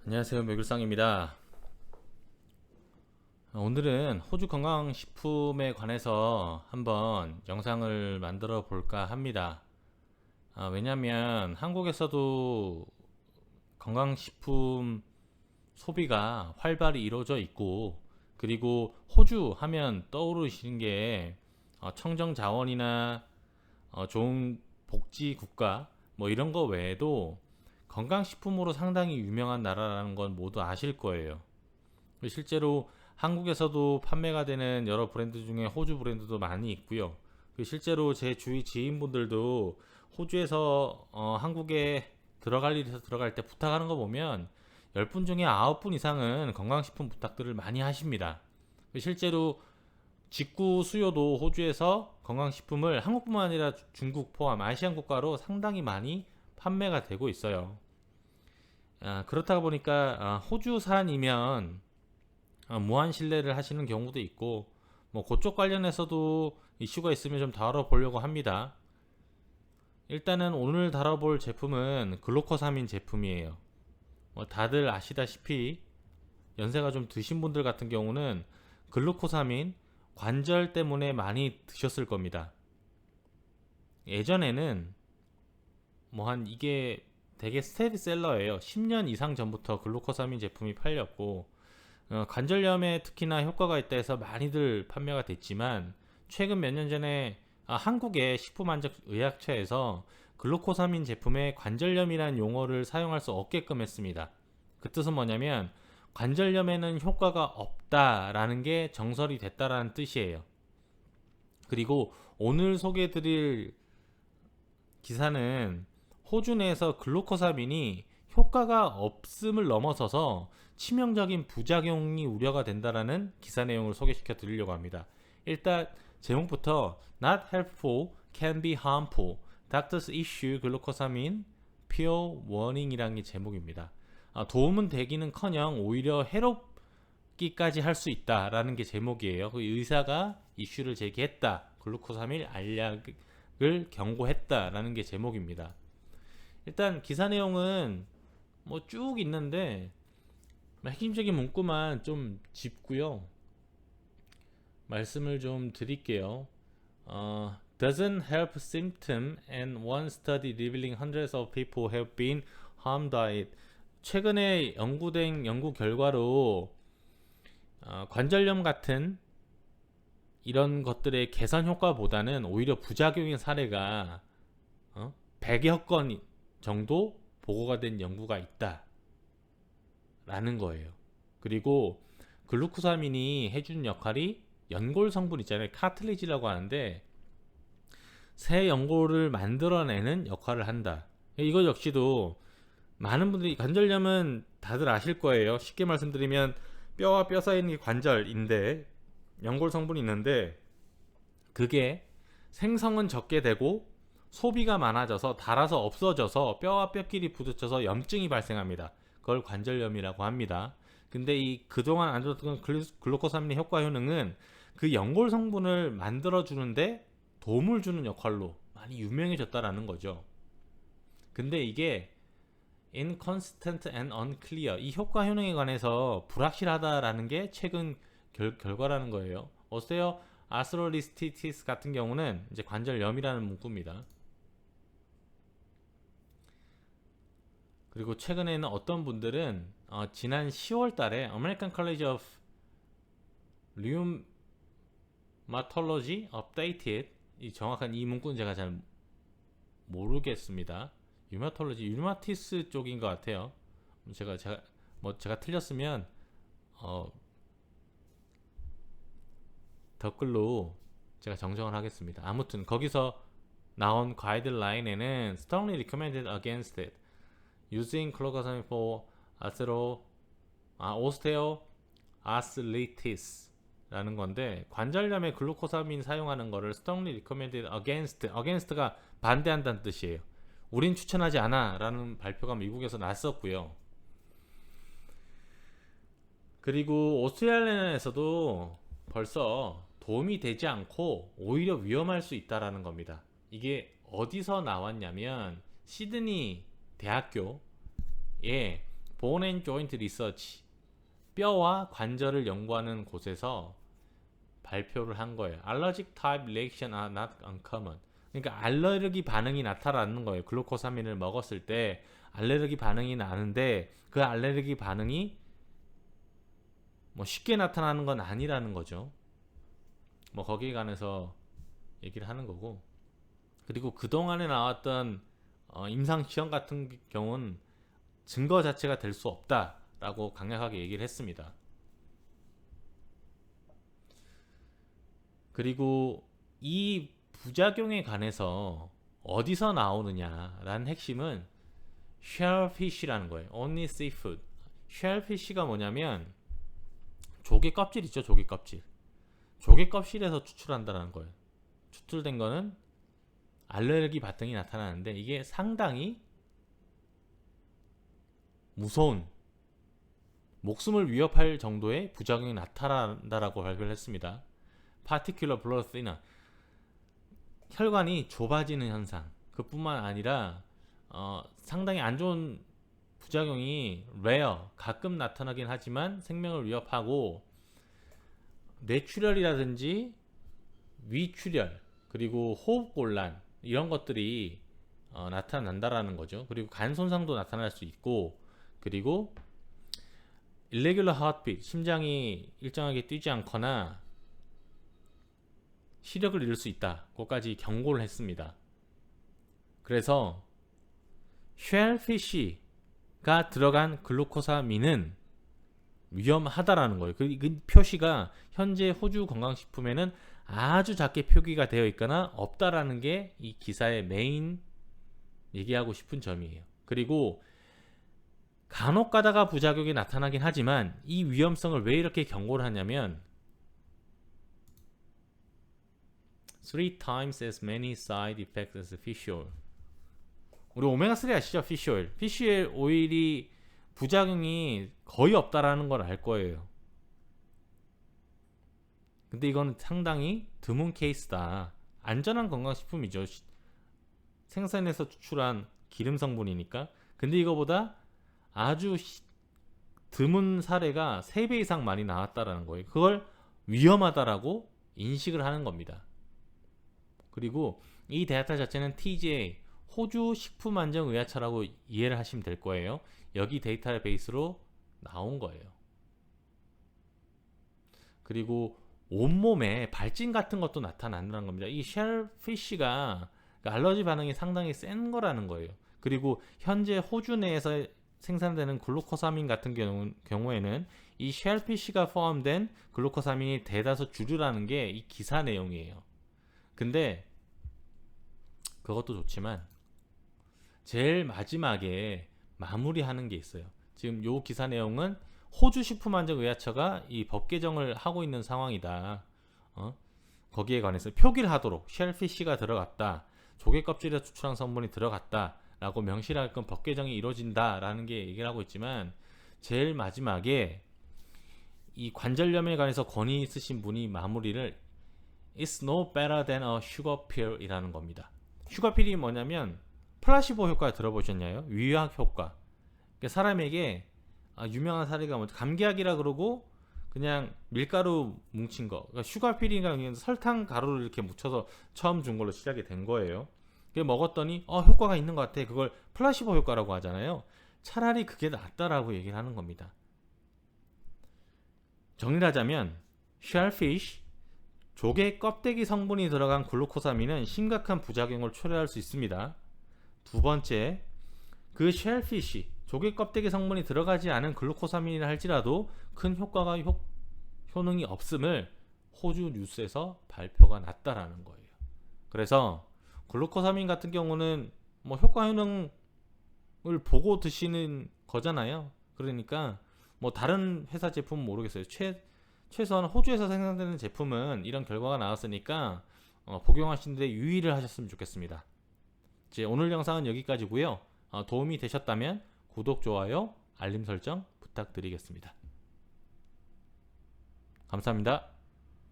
안녕하세요, 묘길상입니다. 오늘은 호주 건강식품에 관해서 한번 영상을 만들어 볼까 합니다. 왜냐면 한국에서도 건강식품 소비가 활발히 이루어져 있고, 그리고 호주 하면 떠오르시는 게 청정자원이나 좋은 복지 국가 뭐 이런 거 외에도 건강식품으로 상당히 유명한 나라라는 건 모두 아실 거예요. 실제로 한국에서도 판매가 되는 여러 브랜드 중에 호주 브랜드도 많이 있고요. 실제로 제 주위 지인분들도 호주에서 한국에 들어갈 일에서 들어갈 때 부탁하는 거 보면 10분 중에 9분 이상은 건강식품 부탁들을 많이 하십니다. 실제로 직구 수요도 호주에서 건강식품을 한국뿐만 아니라 중국 포함 아시안 국가로 상당히 많이 판매가 되고 있어요. 그렇다 보니까 호주산이면 무한 신뢰를 하시는 경우도 있고, 뭐 그쪽 관련해서도 이슈가 있으면 좀 다뤄보려고 합니다. 일단은 오늘 다뤄볼 제품은 글루코사민 제품이에요. 다들 아시다시피 연세가 좀 드신 분들 같은 경우는 글루코사민 관절 때문에 많이 드셨을 겁니다. 예전에는 이게 되게 스테디셀러예요. 10년 이상 전부터 글루코사민 제품이 팔렸고, 관절염에 특히나 효과가 있다 해서 많이들 판매가 됐지만, 최근 몇 년 전에 한국의 식품안전의약처에서 글루코사민 제품에 관절염이라는 용어를 사용할 수 없게끔 했습니다. 그 뜻은 뭐냐면 관절염에는 효과가 없다라는 게 정설이 됐다라는 뜻이에요. 그리고 오늘 소개해드릴 기사는 호주 내에서 글루코사민이 효과가 없음을 넘어서서 치명적인 부작용이 우려가 된다라는 기사 내용을 소개시켜 드리려고 합니다. 일단 제목부터 Not helpful can be harmful. Doctors issue glucosamine pure warning이라는 게 제목입니다. 도움은 되기는커녕 오히려 해롭기까지 할 수 있다라는 게 제목이에요. 그 의사가 이슈를 제기했다. 글루코사민 알약을 경고했다라는 게 제목입니다. 일단 기사 내용은 쭉 있는데 핵심적인 문구만 좀 짚고요. 말씀을 좀 드릴게요. Doesn't help symptom and one study revealing hundreds of people have been harmed by it. 최근에 연구된 연구 결과로 관절염 같은 이런 것들의 개선 효과보다는 오히려 부작용의 사례가 100여 건 정도 보고가 된 연구가 있다라는 거예요. 그리고 글루코사민이 해주는 역할이 연골 성분 있잖아요. 카틀리지라고 하는데 새 연골을 만들어내는 역할을 한다. 이거 역시도 많은 분들이 관절염은 다들 아실 거예요. 쉽게 말씀드리면 뼈와 뼈 사이에 있는 게 관절인데 연골 성분이 있는데 그게 생성은 적게 되고 소비가 많아져서 닳아서 없어져서 뼈와 뼈끼리 부딪혀서 염증이 발생합니다. 그걸 관절염이라고 합니다. 근데 이 그동안 안 좋았던 글루코사민의 효과 효능은 그 연골 성분을 만들어 주는데 도움을 주는 역할로 많이 유명해졌다라는 거죠. 근데 이게 inconsistent and unclear, 이 효과 효능에 관해서 불확실하다라는 게 최근 결과라는 거예요. 오스테오아스로리스티티스 같은 경우는 이제 관절염이라는 문구입니다. 그리고 최근에는 어떤 분들은 지난 10월 달에 American College of Rheumatology Updated, 이 정확한 이 문구는 제가 잘 모르겠습니다. 류마티스 쪽인 것 같아요. 제가 틀렸으면 댓글로 제가 정정을 하겠습니다. 아무튼 거기서 나온 가이드라인에는 strongly recommended against it using glucosamine for osteoarthritis 라는 건데, 관절염에 글루코사민 사용하는 거를 strongly recommended against가 반대한다는 뜻이에요. 우린 추천하지 않아 라는 발표가 미국에서 났었고요. 그리고 오스트레일리아에서도 벌써 도움이 되지 않고 오히려 위험할 수 있다라는 겁니다. 이게 어디서 나왔냐면 시드니 대학교에 Bone and Joint Research, 뼈와 관절을 연구하는 곳에서 발표를 한 거예요. Allergic type reaction are not uncommon. 그러니까 알레르기 반응이 나타나는 거예요. 글루코사민을 먹었을 때 알레르기 반응이 나는데 그 알레르기 반응이 뭐 쉽게 나타나는 건 아니라는 거죠. 뭐 거기에 관해서 얘기를 하는 거고. 그리고 그동안에 나왔던 임상 시험 같은 경우는 증거 자체가 될 수 없다라고 강력하게 얘기를 했습니다. 그리고 이 부작용에 관해서 어디서 나오느냐라는 핵심은 shellfish라는 거예요. Only seafood. shellfish가 뭐냐면 조개 껍질 있죠, 조개 껍질. 조개 껍질에서 추출한다는 거예요. 추출된 거는 알레르기 반응이 나타나는데 이게 상당히 무서운, 목숨을 위협할 정도의 부작용이 나타난다라고 발표를 했습니다. Particular blood thinner, 혈관이 좁아지는 현상. 그뿐만 아니라 상당히 안 좋은 부작용이 rare, 가끔 나타나긴 하지만 생명을 위협하고 뇌출혈이라든지 위출혈, 그리고 호흡곤란 이런 것들이 나타난다라는 거죠. 그리고 간 손상도 나타날 수 있고, 그리고 irregular heartbeat, 심장이 일정하게 뛰지 않거나 시력을 잃을 수 있다. 그것까지 경고를 했습니다. 그래서 shellfish가 들어간 글루코사민은 위험하다라는 거예요. 그 표시가 현재 호주 건강식품에는 아주 작게 표기가 되어 있거나 없다라는 게 이 기사의 메인 얘기하고 싶은 점이에요. 그리고 간혹 가다가 부작용이 나타나긴 하지만 이 위험성을 왜 이렇게 경고를 하냐면 3 times as many side effects as fish oil. 우리 오메가3 아시죠? fish oil. fish oil이 부작용이 거의 없다라는 걸 알 거예요. 근데 이건 상당히 드문 케이스다. 안전한 건강식품이죠. 생산에서 추출한 기름 성분이니까. 근데 이거보다 아주 드문 사례가 3배 이상 많이 나왔다라는 거예요. 그걸 위험하다라고 인식을 하는 겁니다. 그리고 이 데이터 자체는 TGA, 호주 식품안전의약처라고 이해를 하시면 될 거예요. 여기 데이터를 베이스로 나온 거예요. 그리고 온몸에 발진 같은 것도 나타난다는 겁니다. 이 shellfish가 알러지 반응이 상당히 센 거라는 거예요. 그리고 현재 호주 내에서 생산되는 글루코사민 같은 경우에는 이 shellfish가 포함된 글루코사민이 대다수 주류라는 게 이 기사 내용이에요. 근데 그것도 좋지만 제일 마지막에 마무리하는 게 있어요. 지금 요 기사 내용은 호주 식품안전의약처가 이 법 개정을 하고 있는 상황이다. 거기에 관해서 표기를 하도록 shellfish가 들어갔다, 조개 껍질에 추출한 성분이 들어갔다 라고 명시하게끔 법 개정이 이루어진다 라는 게 얘기를 하고 있지만, 제일 마지막에 이 관절염에 관해서 권위 있으신 분이 마무리를 It's no better than a sugar pill 이라는 겁니다. 슈거필이 뭐냐면 플라시보 효과 들어보셨나요? 위약 효과. 그러니까 사람에게 유명한 사례가 뭐 감기약이라 그러고 그냥 밀가루 뭉친 거, 그러니까 슈거필이가 설탕 가루를 이렇게 묻혀서 처음 준 걸로 시작이 된 거예요. 그게 먹었더니 효과가 있는 것 같아. 그걸 플라시보 효과라고 하잖아요. 차라리 그게 낫다라고 얘기를 하는 겁니다. 정리를 하자면 shellfish, 조개 껍데기 성분이 들어간 글루코사민은 심각한 부작용을 초래할 수 있습니다. 두 번째, 그 shellfish, 조개 껍데기 성분이 들어가지 않은 글루코사민이라 할지라도 큰 효과가 효능이 없음을 호주 뉴스에서 발표가 났다라는 거예요. 그래서 글루코사민 같은 경우는 뭐 효과 효능을 보고 드시는 거잖아요. 그러니까 뭐 다른 회사 제품은 모르겠어요. 최소한 호주에서 생산되는 제품은 이런 결과가 나왔으니까 복용하시는데 유의를 하셨으면 좋겠습니다. 이제 오늘 영상은 여기까지고요. 도움이 되셨다면 구독, 좋아요, 알림 설정 부탁드리겠습니다. 감사합니다.